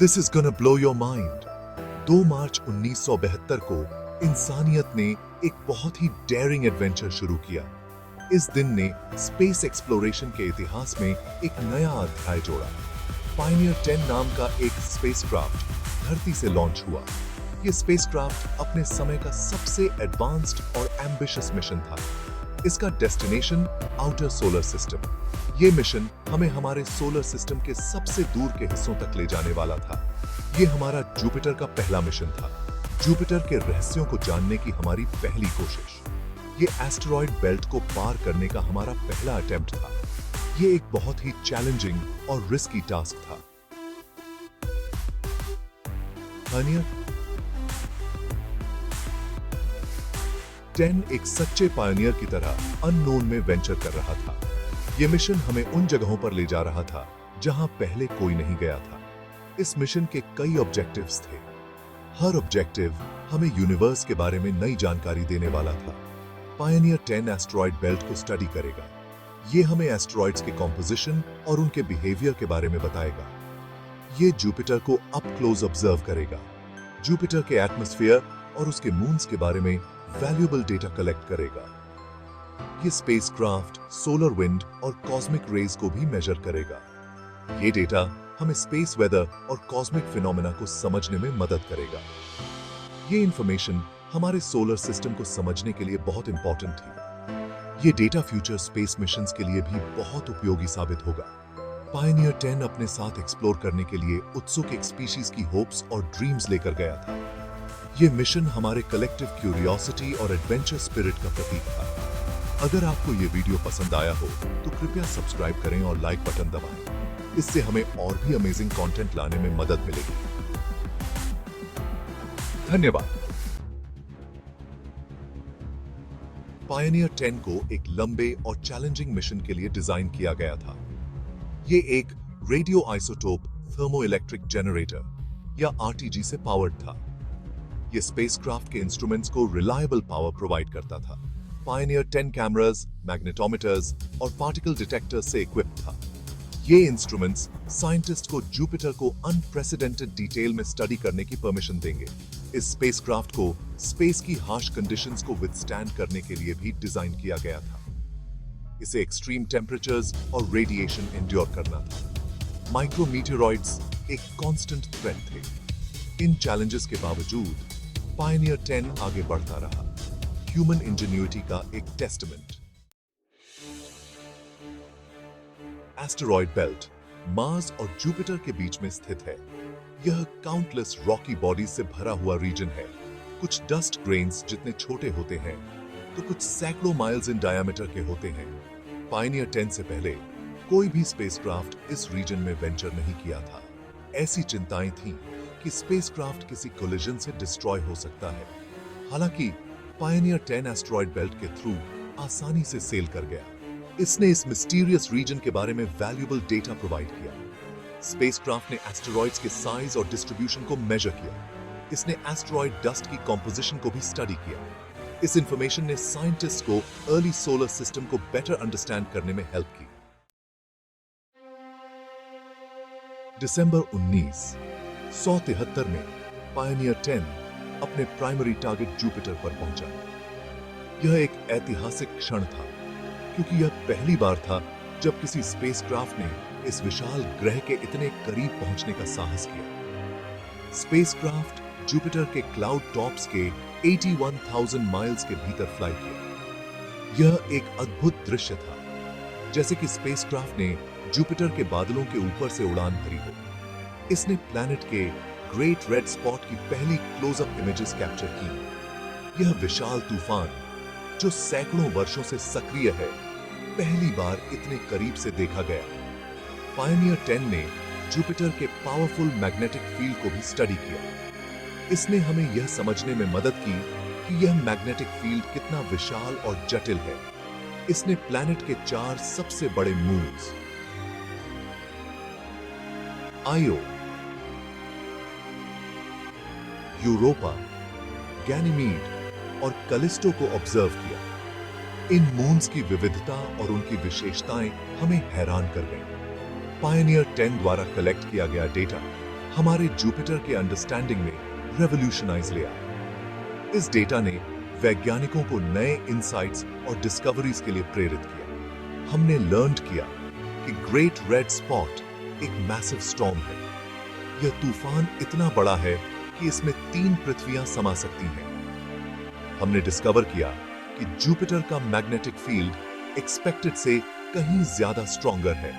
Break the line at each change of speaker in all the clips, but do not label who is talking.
This is gonna blow your mind. 2 मार्च 1972 को इंसानियत ने एक बहुत ही डेयरिंग एडवेंचर शुरू किया। इस दिन ने स्पेस एक्सप्लोरेशन के इतिहास में एक नया अध्याय जोड़ा। पायनियर 10 नाम का एक स्पेसक्राफ्ट धरती से लॉन्च हुआ। ये स्पेसक्राफ्ट अपने समय का सबसे एडवांस्ड और एम्बिशियस मिशन था। इसका डेस्टिनेशन आउटर सोलर सिस्टम। ये मिशन हमें हमारे सोलर सिस्टम के सबसे दूर के हिस्सों तक ले जाने वाला था। ये हमारा जुपिटर का पहला मिशन था, जुपिटर के रहस्यों को जानने की हमारी पहली कोशिश। ये एस्टेरॉयड बेल्ट को पार करने का हमारा पहला अटेम्प्ट था। ये एक बहुत ही चैलेंजिंग और रिस्की टास्क था। पायनियर 10 एक सच्चे पायनियर की तरह अननोन में वेंचर कर रहा था। ये मिशन हमें उन जगहों पर ले जा रहा था जहां पहले कोई नहीं गया था। इस मिशन के कई ऑब्जेक्टिव्स थे। हर ऑब्जेक्टिव हमें यूनिवर्स के बारे में नई जानकारी देने वाला था। पायनियर 10 एस्टेरॉयड बेल्ट को स्टडी करेगा। ये हमें एस्टेरॉयड्स के कॉम्पोजिशन और उनके बिहेवियर के बारे में बताएगा। ये जुपिटर को अप क्लोज ऑब्जर्व करेगा, जुपिटर के एटमॉस्फेयर और उसके मून्स के बारे में वैल्यूएबल डेटा कलेक्ट करेगा। ये स्पेसक्राफ्ट सोलर विंड और कॉस्मिक रेज को भी मेजर करेगा। ये डेटा हमें स्पेस वेदर और कॉस्मिक फिनोमेना को समझने में मदद करेगा। ये इंफॉर्मेशन हमारे सोलर सिस्टम को समझने के लिए बहुत इंपॉर्टेंट थी। ये डेटा फ्यूचर स्पेस मिशंस के लिए भी बहुत उपयोगी साबित होगा। पायनियर 10 अपने साथ एक्सप्लोर करने के लिए उत्सुक एक स्पीशीज की होप्स और ड्रीम्स लेकर गया था। ये मिशन हमारे कलेक्टिव क्यूरियोसिटी और एडवेंचर स्पिरिट का प्रतीक था। अगर आपको ये वीडियो पसंद आया हो तो कृपया सब्सक्राइब करें और लाइक बटन दबाएं। इससे हमें और भी अमेजिंग कंटेंट लाने में मदद मिलेगी। धन्यवाद। पायनियर 10 को एक लंबे और चैलेंजिंग मिशन के लिए डिजाइन किया गया था। ये एक रेडियो आइसोटोप थर्मोइलेक्ट्रिक जनरेटर या आरटीजी से पावर्ड था। ये स्पेसक्राफ्ट के इंस्ट्रूमेंट्स को रिलायबल पावर प्रोवाइड करता था। पायनियर 10 कैमरास, मैग्नेटोमीटर्स और पार्टिकल डिटेक्टर्स से इक्विप्ड था। ये इंस्ट्रूमेंट्स साइंटिस्ट को जुपिटर को अनप्रेसिडेंटेड डिटेल में स्टडी करने की परमिशन देंगे। इस स्पेसक्राफ्ट को स्पेस की हार्श कंडीशंस को विथस्टैंड करने के लिए भी डिजाइन किया गया था। इसे एक्सट्रीम टेम्परेचर्स और रेडिएशन एंड्योर करना था। माइक्रोमीटेरॉइड्स एक कांस्टेंट थ्रेट थे। इन चैलेंजेस के बावजूद पायनियर 10 आगे बढ़ता रहा, ह्यूमन इंजेन्युइटी का एक टेस्टमेंट। एस्टेरॉयड बेल्ट मार्स और जुपिटर के बीच में स्थित है। यह काउंटलेस रॉकी बॉडीज से भरा हुआ रीजन है। कुछ डस्ट ग्रेन्स जितने छोटे होते हैं तो कुछ सैकड़ों माइल्स इन डायमीटर के होते हैं। पायनियर 10 से पहले कोई भी स्पेसक्राफ्ट इस रीजन में वेंचर नहीं किया था। ऐसी चिंताएं थीं कि स्पेसक्राफ्ट किसी कोलिजन से डिस्ट्रॉय हो सकता है। हालांकि पायनियर 10 एस्टेरॉयड बेल्ट के थ्रू आसानी से सेल कर गया। इसने इस मिस्टीरियस रीजन के बारे में वैल्यूएबल डेटा प्रोवाइड किया। स्पेसक्राफ्ट ने एस्टेरॉयड्स के साइज और डिस्ट्रीब्यूशन को मेजर किया। इसने एस्टेरॉयड डस्ट की कॉम्पोजिशन को भी स्टडी किया। इस इंफॉर्मेशन ने साइंटिस्ट को अर्ली सोलर सिस्टम को बेटर अंडरस्टैंड करने में हेल्प की। दिसंबर 1973 में पायनियर 10 अपने प्राइमरी टारगेट जुपिटर पर पहुंचा। यह एक ऐतिहासिक क्षण था क्योंकि यह पहली बार था जब किसी स्पेसक्राफ्ट ने इस विशाल ग्रह के इतने करीब पहुंचने का साहस किया। स्पेसक्राफ्ट जुपिटर के क्लाउड टॉप्स के 81,000 माइल्स के भीतर फ्लाई किया। यह एक अद्भुत दृश्य था, जैसे कि स्पेसक्राफ्ट ने जुपिटर के बादलों के ऊपर से उड़ान भरी हो। इसने प्लैनेट के ग्रेट रेड स्पॉट की पहली क्लोजअप इमेजेस कैप्चर की। यह विशाल तूफान जो सैकड़ों वर्षों से सक्रिय है, पहली बार इतने करीब से देखा गया। पायनियर 10 ने जुपिटर के पावरफुल मैग्नेटिक फील्ड को भी स्टडी किया। इसने हमें यह समझने में मदद की कि यह मैग्नेटिक फील्ड कितना विशाल और जटिल है। इसने प्लैनेट के 4 सबसे बड़े मून्स आयो, यूरोपा, गैनीमीड और कैलिस्टो को ऑब्जर्व किया। इन मून्स की विविधता और उनकी विशेषताएं हमें हैरान कर गईं। पायनियर 10 द्वारा कलेक्ट किया गया डेटा हमारे जुपिटर के अंडरस्टैंडिंग में रेवोल्यूशनाइज ले आया। इस डेटा ने वैज्ञानिकों को नए इंसाइट्स और डिस्कवरीज के लिए प्रेरित किया। हमने लर्न किया कि ग्रेट रेड स्पॉट एक मैसिव स्टॉर्म है। यह तूफान इतना बड़ा है कि इसमें 3 पृथ्वियां समा सकती हैं। हमने डिस्कवर किया कि जुपिटर का मैग्नेटिक फील्ड एक्सपेक्टेड से कहीं ज्यादा स्ट्रॉन्गर है।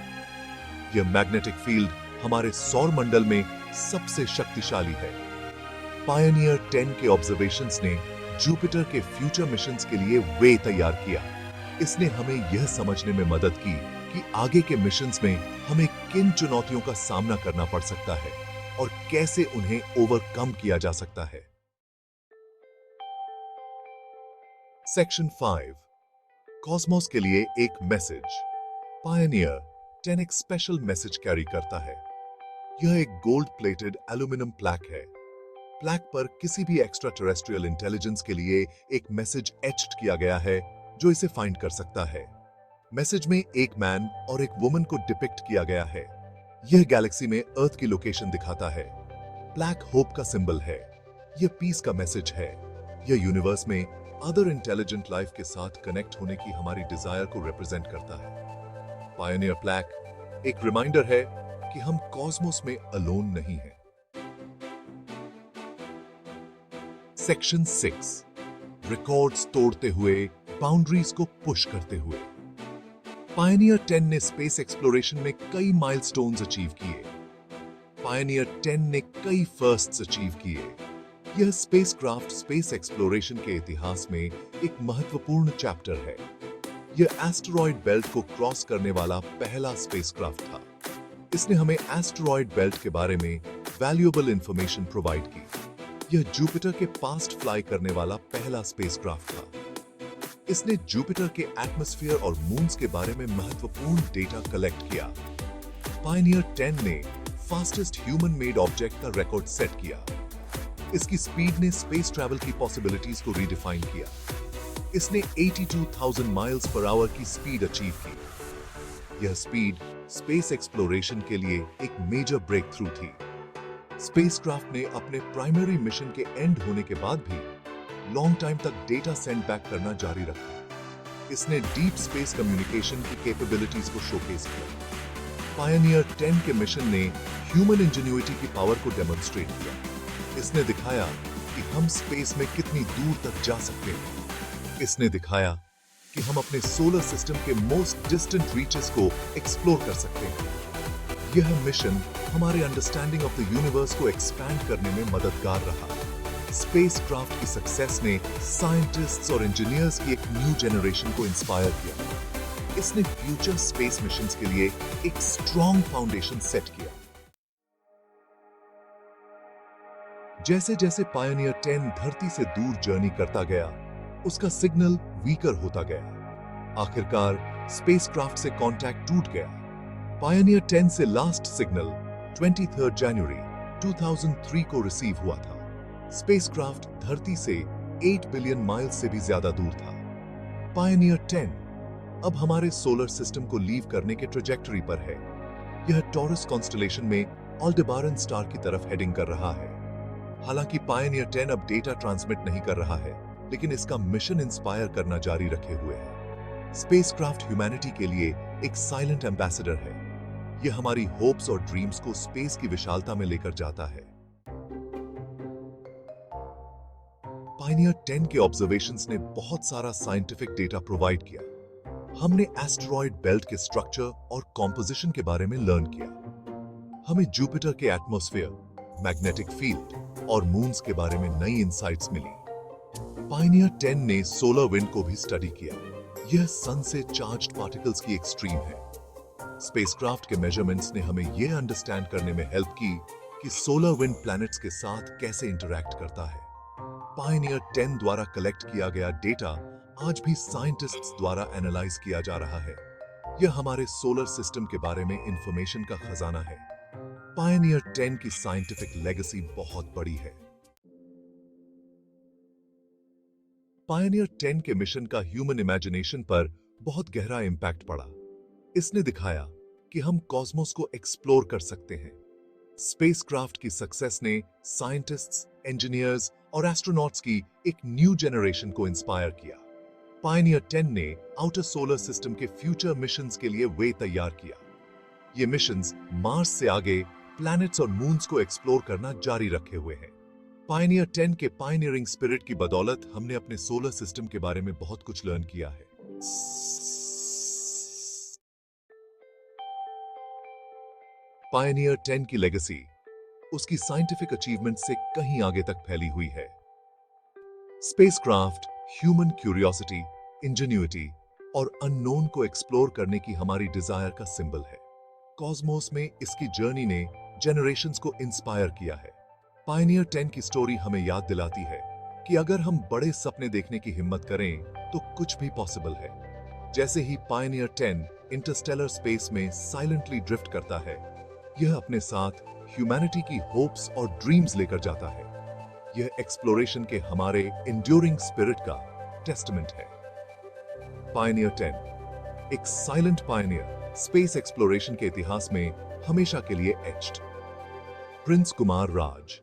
यह मैग्नेटिक फील्ड हमारे सौर मंडल में सबसे शक्तिशाली है। पायनियर 10 के ऑब्जर्वेशंस ने जुपिटर के फ्यूचर मिशंस के लिए वे तैयार किया। इसने हमें यह समझने में मदद की कि आगे के मिशंस में हमें किन चुनौतियों का सामना करना पड़ सकता है और कैसे उन्हें ओवरकम किया जा सकता है। सेक्शन 5, कॉस्मोस के लिए एक मैसेज। पायनियर 10 एक स्पेशल मैसेज कैरी करता है। यह एक गोल्ड प्लेटेड एल्यूमिनियम प्लैक है। प्लैक पर किसी भी एक्स्ट्रा टेरेस्ट्रियल इंटेलिजेंस के लिए एक मैसेज एच्ड किया गया है जो इसे फाइंड कर सकता है। मैसेज में एक मैन और एक वुमन को डिपिक्ट किया गया है। यह गैलेक्सी में अर्थ की लोकेशन दिखाता है। प्लैक होप का सिंबल है। यह पीस का मैसेज है। यह यूनिवर्स में अदर इंटेलिजेंट लाइफ के साथ कनेक्ट होने की हमारी डिजायर को रिप्रेजेंट करता है। पायनियर प्लैक एक रिमाइंडर है कि हम कॉस्मोस में अलोन नहीं हैं। सेक्शन 6, रिकॉर्ड्स तोड़ते हुए, बाउंड्रीज को पुश करते हुए। पायनियर 10 ने स्पेस एक्सप्लोरेशन में कई माइलस्टोन्स अचीव किए। पायनियर 10 ने कई फर्स्ट्स अचीव किए। यह स्पेसक्राफ्ट स्पेस एक्सप्लोरेशन के इतिहास में एक महत्वपूर्ण चैप्टर है। यह एस्टेरॉयड बेल्ट को क्रॉस करने वाला पहला स्पेसक्राफ्ट था। इसने हमें एस्टेरॉयड बेल्ट के बारे में वैल्यूएबल इंफॉर्मेशन प्रोवाइड की। यह जुपिटर के पास्ट फ्लाई करने वाला पहला स्पेसक्राफ्ट था। इसने जुपिटर के एटमॉस्फेयर और मून्स के बारे में महत्वपूर्ण डेटा कलेक्ट किया। पायनियर 10 ने फास्टेस्ट ह्यूमन मेड ऑब्जेक्ट का रिकॉर्ड सेट किया। इसकी स्पीड ने स्पेस ट्रैवल की पॉसिबिलिटीज को रीडिफाइन किया। इसने 82,000 माइल्स पर आवर की स्पीड अचीव की। यह स्पीड स्पेस एक्सप्लोरेशन के लिए एक मेजर ब्रेक थ्रू थी। स्पेसक्राफ्ट ने अपने प्राइमरी मिशन के एंड होने के बाद भी लॉन्ग टाइम तक डेटा सेंड बैक करना जारी रखा। इसने डीप स्पेस कम्युनिकेशन की कैपेबिलिटीज को शोकेस किया। पायनियर 10 के मिशन ने ह्यूमन इंजेन्युइटी की पावर को डेमोन्स्ट्रेट किया। इसने दिखाया कि हम स्पेस में कितनी दूर तक जा सकते हैं। इसने दिखाया कि हम अपने सोलर सिस्टम के मोस्ट डिस्टेंट रीचेस को एक्सप्लोर कर सकते हैं। यह मिशन हमारे अंडरस्टैंडिंग ऑफ द यूनिवर्स को एक्सपैंड करने में मददगार रहा। स्पेसक्राफ्ट की सक्सेस ने साइंटिस्ट्स और इंजीनियर्स की एक न्यू जनरेशन को इंस्पायर किया। इसने फ्यूचर स्पेस मिशंस के लिए एक स्ट्रॉन्ग फाउंडेशन सेट किया। जैसे जैसे पायनियर 10 धरती से दूर जर्नी करता गया, उसका सिग्नल वीकर होता गया। आखिरकार स्पेसक्राफ्ट से कांटेक्ट टूट गया। पायनियर 10 से लास्ट सिग्नल 23 जनवरी 2003 को रिसीव हुआ था। स्पेसक्राफ्ट धरती से 8 बिलियन माइल से भी ज्यादा दूर था। पायनियर 10 अब हमारे सोलर सिस्टम को लीव करने के ट्रेजेक्टरी पर है। यह टॉरस कॉन्स्टलेशन में अल्डेबारन स्टार की तरफ हेडिंग कर रहा है। हालांकि पायनियर 10 अब डेटा ट्रांसमिट नहीं कर रहा है, लेकिन इसका मिशन इंस्पायर करना जारी रखे हुए है। स्पेसक्राफ्ट ह्यूमैनिटी के लिए एक साइलेंट एम्बेसडर है। यह हमारी होप्स और ड्रीम्स को स्पेस की विशालता में लेकर जाता है। पायनियर 10 के ऑब्जर्वेशंस ने बहुत सारा साइंटिफिक डेटा प्रोवाइड किया। हमने एस्टेरॉयड बेल्ट के स्ट्रक्चर और कॉम्पोजिशन के बारे में लर्न किया। हमें जुपिटर के एटमॉस्फेयर, मैग्नेटिक फील्ड और मून्स के बारे में नई इंसाइट्स मिली। पायनियर 10 ने सोलर विंड को भी स्टडी किया। यह सन से चार्ज्ड पार्टिकल्स की एक स्ट्रीम है। स्पेसक्राफ्ट के मेजरमेंट्स ने हमें यह अंडरस्टैंड करने में हेल्प की कि सोलर विंड प्लैनेट्स के साथ कैसे इंटरैक्ट करता है। पायनियर 10 द्वारा कलेक्ट किया गया डेटा आज भी साइंटिस्ट्स द्वारा एनालाइज किया जा रहा है। यह हमारे सोलर सिस्टम के बारे में इंफॉर्मेशन का खजाना है। पायनियर 10 की साइंटिफिक लेगेसी बहुत बड़ी है। पायनियर 10 के मिशन का ह्यूमन इमेजिनेशन पर बहुत गहरा इंपैक्ट पड़ा। इसने दिखाया कि हम कॉस्मोस को एक्सप्लोर कर सकते हैं। स्पेसक्राफ्ट की सक्सेस ने साइंटिस्ट्स, इंजीनियर्स और एस्ट्रोनॉट्स की एक न्यू जनरेशन को इंस्पायर किया। पायनियर 10 ने आउटर सोलर सिस्टम के फ्यूचर मिशंस के लिए वे तैयार किया। ये मिशंस मार्स से आगे प्लैनेट्स और मून्स को एक्सप्लोर करना जारी रखे हुए हैं। पायनियर 10 के पायनियरिंग स्पिरिट की बदौलत हमने अपने सोलर सिस्टम के बारे में बहुत कुछ लर्न किया है। पायनियर 10 की लेगेसी उसकी साइंटिफिक अचीवमेंट से कहीं आगे तक फैली हुई है। स्पेसक्राफ्ट ह्यूमन क्यूरियोसिटी, इंजेन्युइटी और अननोन को एक्सप्लोर करने की हमारी डिजायर का सिंबल है। कॉस्मोस में इसकी जर्नी ने जनरेशंस को इंस्पायर किया है। पायनियर 10 की स्टोरी हमें याद दिलाती है कि अगर हम बड़े सपने देखने की हिम्मत करें तो कुछ भी पॉसिबल है। जैसे ही पायनियर 10 इंटरस्टेलर स्पेस में साइलेंटली ड्रिफ्ट करता है, यह अपने साथ ह्यूमैनिटी की होप्स और ड्रीम्स लेकर जाता है। यह एक्सप्लोरेशन के हमारे इंड्यूरिंग स्पिरिट का टेस्टमेंट है। पायनियर 10 एक साइलेंट पायनियर स्पेस एक्सप्लोरेशन के इतिहास में हमेशा के लिए एच्ड। प्रिंस कुमार राज।